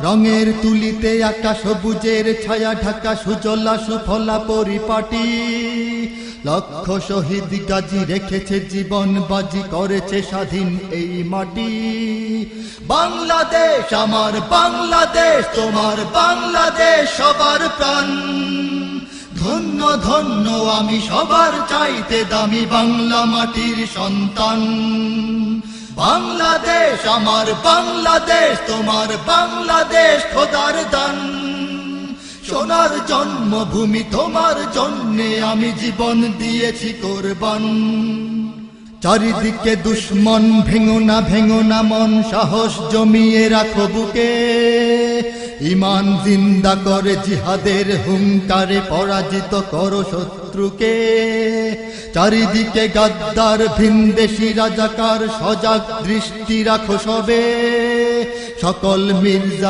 রঙের তুলিতে আঁকা সবুজের ছায়া ঢাকা সুজলা সুফলা পরিপাটি। লক্ষ শহীদ গাজী রেখেছে জীবন বাজি, করেছে স্বাধীন এই মাটি। বাংলাদেশ আমার বাংলাদেশ, তোমার বাংলাদেশ সবার প্রাণ। ধন্য ধন্য আমি সবার চাইতে দামি বাংলা মাটির সন্তান। বাংলাদেশ আমার বাংলাদেশ, তোমার বাংলাদেশ খোদার দান। সোনার জন্মভূমি তোমার জন্যে আমি জীবন দিয়েছি কোরবান। চারিদিকে দুশ্মন, ভেঙো না মন, সাহস জমিয়ে রাখো বুকে। ঈমান জিন্দা করে জিহাদের হুঙ্কারে পরাজিত করো শত্রুকে। চারিদিকে গাদ্দার ভিনদেশী রাজাকার, সজাগ দৃষ্টি রাখো সবে। সকল মির্জা